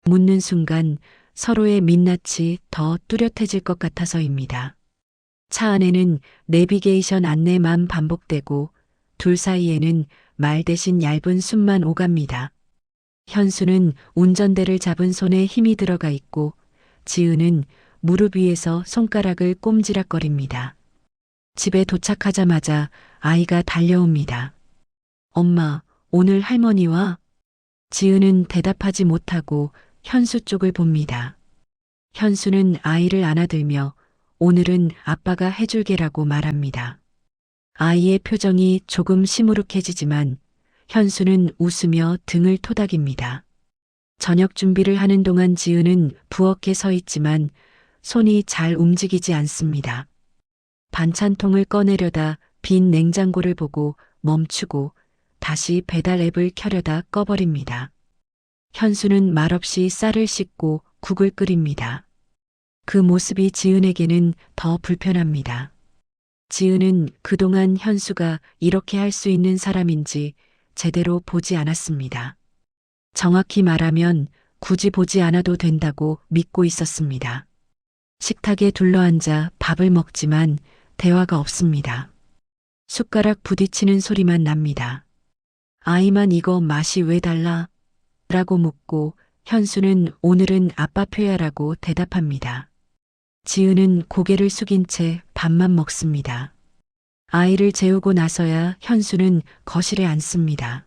묻는 순간 서로의 민낯이 더 뚜렷해질 것 같아서입니다. 차 안에는 내비게이션 안내만 반복되고 둘 사이에는 말 대신 얇은 숨만 오갑니다. 현수는 운전대를 잡은 손에 힘이 들어가 있고 지은은 무릎 위에서 손가락을 꼼지락거립니다. 집에 도착하자마자 아이가 달려옵니다. 엄마, 오늘 할머니와? 지은은 대답하지 못하고 현수 쪽을 봅니다. 현수는 아이를 안아들며 오늘은 아빠가 해줄게라고 말합니다. 아이의 표정이 조금 시무룩해지지만 현수는 웃으며 등을 토닥입니다. 저녁 준비를 하는 동안 지은은 부엌에 서 있지만 손이 잘 움직이지 않습니다. 반찬통을 꺼내려다 빈 냉장고를 보고 멈추고 다시 배달 앱을 켜려다 꺼버립니다. 현수는 말없이 쌀을 씻고 국을 끓입니다. 그 모습이 지은에게는 더 불편합니다. 지은은 그동안 현수가 이렇게 할 수 있는 사람인지 제대로 보지 않았습니다. 정확히 말하면 굳이 보지 않아도 된다고 믿고 있었습니다. 식탁에 둘러앉아 밥을 먹지만 대화가 없습니다. 숟가락 부딪히는 소리만 납니다. 아이만 이거 맛이 왜 달라? 라고 묻고 현수는 오늘은 아빠 표야라고 대답합니다. 지은은 고개를 숙인 채 밥만 먹습니다. 아이를 재우고 나서야 현수는 거실에 앉습니다.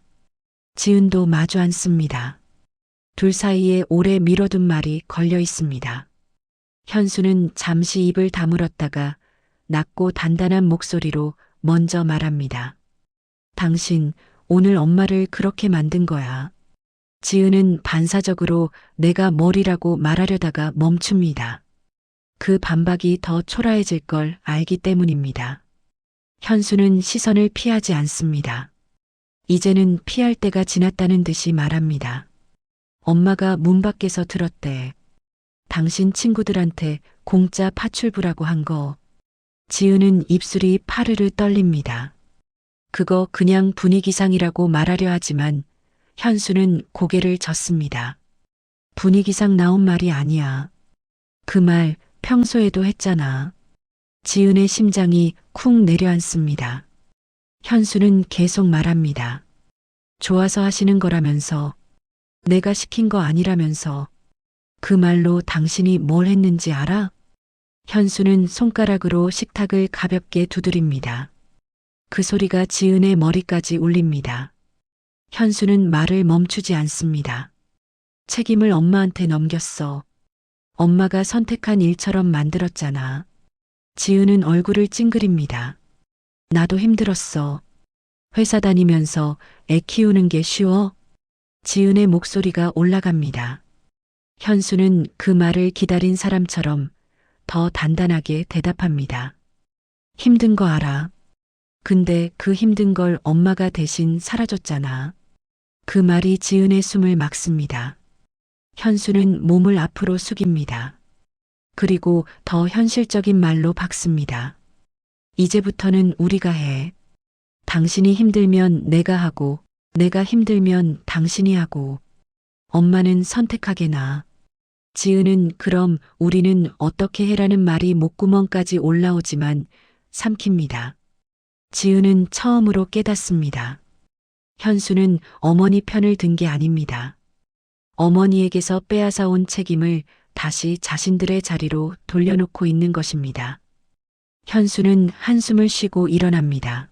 지은도 마주 앉습니다. 둘 사이에 오래 미뤄둔 말이 걸려 있습니다. 현수는 잠시 입을 다물었다가 낮고 단단한 목소리로 먼저 말합니다. 당신 오늘 엄마를 그렇게 만든 거야. 지은은 반사적으로 내가 뭘이라고 말하려다가 멈춥니다. 그 반박이 더 초라해질 걸 알기 때문입니다. 현수는 시선을 피하지 않습니다. 이제는 피할 때가 지났다는 듯이 말합니다. 엄마가 문 밖에서 들었대. 당신 친구들한테 공짜 파출부라고 한 거. 지은은 입술이 파르르 떨립니다. 그거 그냥 분위기상이라고 말하려 하지만 현수는 고개를 젓습니다. 분위기상 나온 말이 아니야. 그 말 평소에도 했잖아. 지은의 심장이 쿵 내려앉습니다. 현수는 계속 말합니다. 좋아서 하시는 거라면서, 내가 시킨 거 아니라면서, 그 말로 당신이 뭘 했는지 알아? 현수는 손가락으로 식탁을 가볍게 두드립니다. 그 소리가 지은의 머리까지 울립니다. 현수는 말을 멈추지 않습니다. 책임을 엄마한테 넘겼어. 엄마가 선택한 일처럼 만들었잖아. 지은은 얼굴을 찡그립니다. 나도 힘들었어. 회사 다니면서 애 키우는 게 쉬워? 지은의 목소리가 올라갑니다. 현수는 그 말을 기다린 사람처럼 더 단단하게 대답합니다. 힘든 거 알아. 근데 그 힘든 걸 엄마가 대신 살아줬잖아. 그 말이 지은의 숨을 막습니다. 현수는 몸을 앞으로 숙입니다. 그리고 더 현실적인 말로 박습니다. 이제부터는 우리가 해. 당신이 힘들면 내가 하고, 내가 힘들면 당신이 하고, 엄마는 선택하게나. 지은은 그럼 우리는 어떻게 해라는 말이 목구멍까지 올라오지만 삼킵니다. 지은은 처음으로 깨닫습니다. 현수는 어머니 편을 든 게 아닙니다. 어머니에게서 빼앗아온 책임을 다시 자신들의 자리로 돌려놓고 있는 것입니다. 현수는 한숨을 쉬고 일어납니다.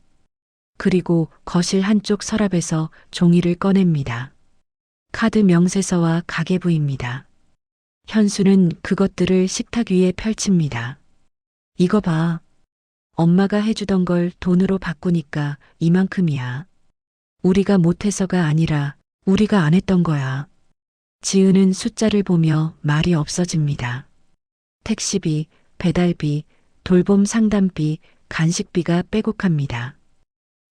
그리고 거실 한쪽 서랍에서 종이를 꺼냅니다. 카드 명세서와 가계부입니다. 현수는 그것들을 식탁 위에 펼칩니다. 이거 봐. 엄마가 해주던 걸 돈으로 바꾸니까 이만큼이야. 우리가 못해서가 아니라 우리가 안 했던 거야. 지은은 숫자를 보며 말이 없어집니다. 택시비, 배달비, 돌봄 상담비, 간식비가 빼곡합니다.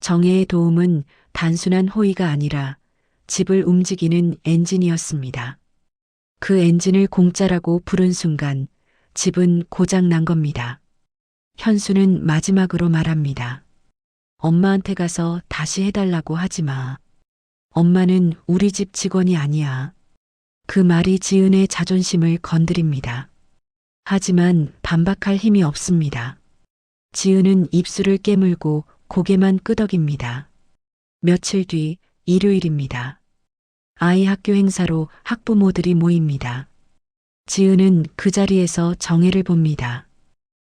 정혜의 도움은 단순한 호의가 아니라 집을 움직이는 엔진이었습니다. 그 엔진을 공짜라고 부른 순간 집은 고장 난 겁니다. 현수는 마지막으로 말합니다. 엄마한테 가서 다시 해달라고 하지 마. 엄마는 우리 집 직원이 아니야. 그 말이 지은의 자존심을 건드립니다. 하지만 반박할 힘이 없습니다. 지은은 입술을 깨물고 고개만 끄덕입니다. 며칠 뒤 일요일입니다. 아이 학교 행사로 학부모들이 모입니다. 지은은 그 자리에서 정혜를 봅니다.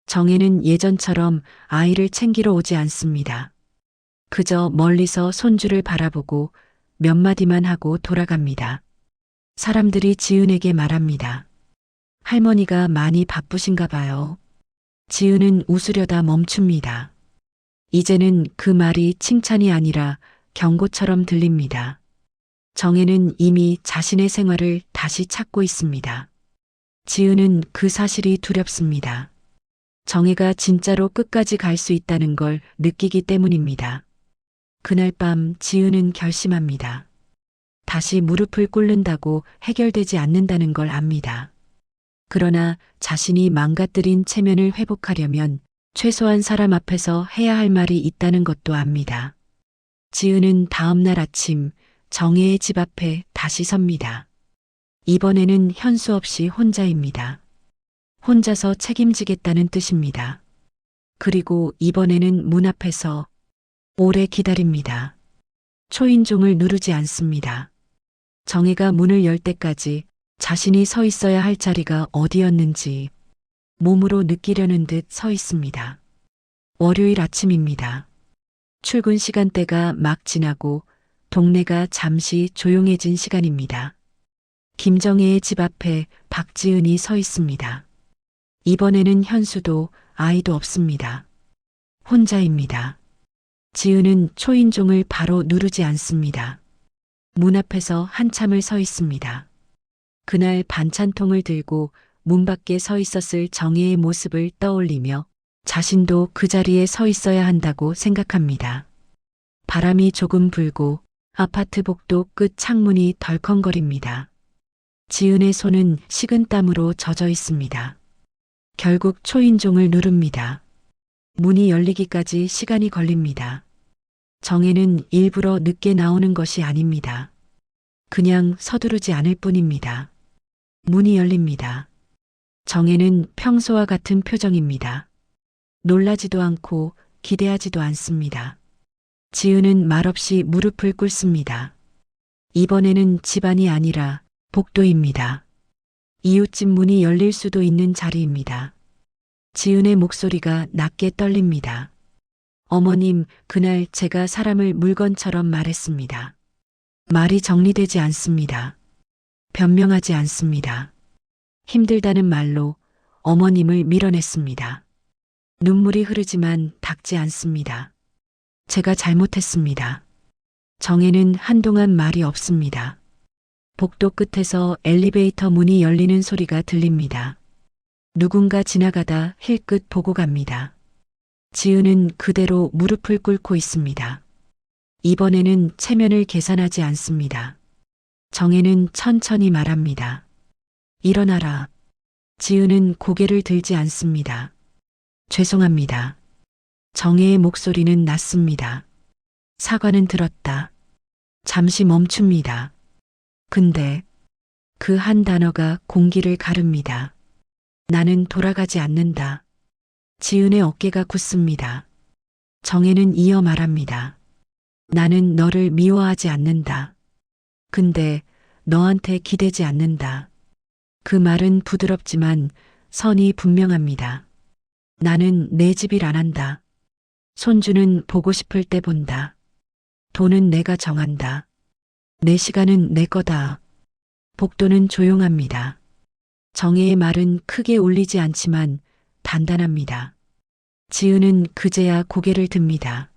정혜는 예전처럼 아이를 챙기러 오지 않습니다. 그저 멀리서 손주를 바라보고 몇 마디만 하고 돌아갑니다. 사람들이 지은에게 말합니다. 할머니가 많이 바쁘신가 봐요. 지은은 웃으려다 멈춥니다. 이제는 그 말이 칭찬이 아니라 경고처럼 들립니다. 정혜는 이미 자신의 생활을 다시 찾고 있습니다. 지은은 그 사실이 두렵습니다. 정혜가 진짜로 끝까지 갈 수 있다는 걸 느끼기 때문입니다. 그날 밤 지은은 결심합니다. 다시 무릎을 꿇는다고 해결되지 않는다는 걸 압니다. 그러나 자신이 망가뜨린 체면을 회복하려면 최소한 사람 앞에서 해야 할 말이 있다는 것도 압니다. 지은은 다음 날 아침 정혜의 집 앞에 다시 섭니다. 이번에는 현수 없이 혼자입니다. 혼자서 책임지겠다는 뜻입니다. 그리고 이번에는 문 앞에서 오래 기다립니다. 초인종을 누르지 않습니다. 정혜가 문을 열 때까지 자신이 서 있어야 할 자리가 어디였는지 몸으로 느끼려는 듯 서 있습니다. 월요일 아침입니다. 출근 시간대가 막 지나고 동네가 잠시 조용해진 시간입니다. 김정혜의 집 앞에 박지은이 서 있습니다. 이번에는 현수도 아이도 없습니다. 혼자입니다. 지은은 초인종을 바로 누르지 않습니다. 문 앞에서 한참을 서 있습니다. 그날 반찬통을 들고 문 밖에 서 있었을 정혜의 모습을 떠올리며 자신도 그 자리에 서 있어야 한다고 생각합니다. 바람이 조금 불고 아파트 복도 끝 창문이 덜컹거립니다. 지은의 손은 식은땀으로 젖어 있습니다. 결국 초인종을 누릅니다. 문이 열리기까지 시간이 걸립니다. 정혜는 일부러 늦게 나오는 것이 아닙니다. 그냥 서두르지 않을 뿐입니다. 문이 열립니다. 정혜는 평소와 같은 표정입니다. 놀라지도 않고 기대하지도 않습니다. 지은은 말없이 무릎을 꿇습니다. 이번에는 집안이 아니라 복도입니다. 이웃집 문이 열릴 수도 있는 자리입니다. 지은의 목소리가 낮게 떨립니다. 어머님, 그날 제가 사람을 물건처럼 말했습니다. 말이 정리되지 않습니다. 변명하지 않습니다. 힘들다는 말로 어머님을 밀어냈습니다. 눈물이 흐르지만 닦지 않습니다. 제가 잘못했습니다. 정혜는 한동안 말이 없습니다. 복도 끝에서 엘리베이터 문이 열리는 소리가 들립니다. 누군가 지나가다 힐끗 보고 갑니다. 지은은 그대로 무릎을 꿇고 있습니다. 이번에는 체면을 계산하지 않습니다. 정혜는 천천히 말합니다. 일어나라. 지은은 고개를 들지 않습니다. 죄송합니다. 정혜의 목소리는 낮습니다. 사과는 들었다. 잠시 멈춥니다. 근데 그 한 단어가 공기를 가릅니다. 나는 돌아가지 않는다. 지은의 어깨가 굳습니다. 정혜는 이어 말합니다. 나는 너를 미워하지 않는다. 근데 너한테 기대지 않는다. 그 말은 부드럽지만 선이 분명합니다. 나는 내 집일 안 한다. 손주는 보고 싶을 때 본다. 돈은 내가 정한다. 내 시간은 내 거다. 복도는 조용합니다. 정혜의 말은 크게 울리지 않지만 단단합니다. 지은은 그제야 고개를 듭니다.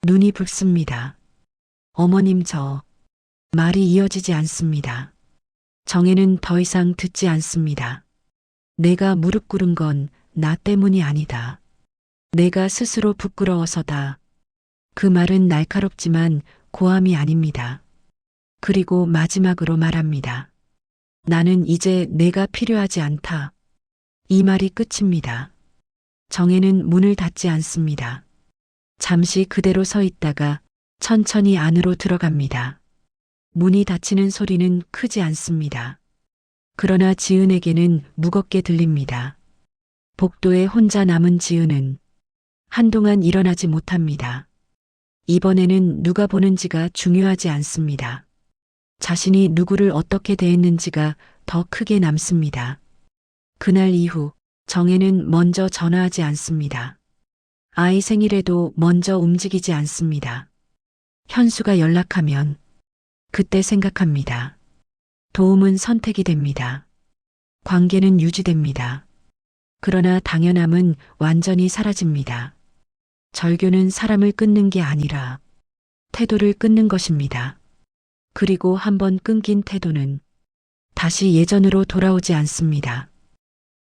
눈이 붉습니다. 어머님 말이 이어지지 않습니다. 정혜는 더 이상 듣지 않습니다. 내가 무릎 꿇은 건 나 때문이 아니다. 내가 스스로 부끄러워서다. 그 말은 날카롭지만 고함이 아닙니다. 그리고 마지막으로 말합니다. 나는 이제 내가 필요하지 않다. 이 말이 끝입니다. 정혜는 문을 닫지 않습니다. 잠시 그대로 서 있다가 천천히 안으로 들어갑니다. 문이 닫히는 소리는 크지 않습니다. 그러나 지은에게는 무겁게 들립니다. 복도에 혼자 남은 지은은 한동안 일어나지 못합니다. 이번에는 누가 보는지가 중요하지 않습니다. 자신이 누구를 어떻게 대했는지가 더 크게 남습니다. 그날 이후 정혜는 먼저 전화하지 않습니다. 아이 생일에도 먼저 움직이지 않습니다. 현수가 연락하면 그때 생각합니다. 도움은 선택이 됩니다. 관계는 유지됩니다. 그러나 당연함은 완전히 사라집니다. 절교는 사람을 끊는 게 아니라 태도를 끊는 것입니다. 그리고 한번 끊긴 태도는 다시 예전으로 돌아오지 않습니다.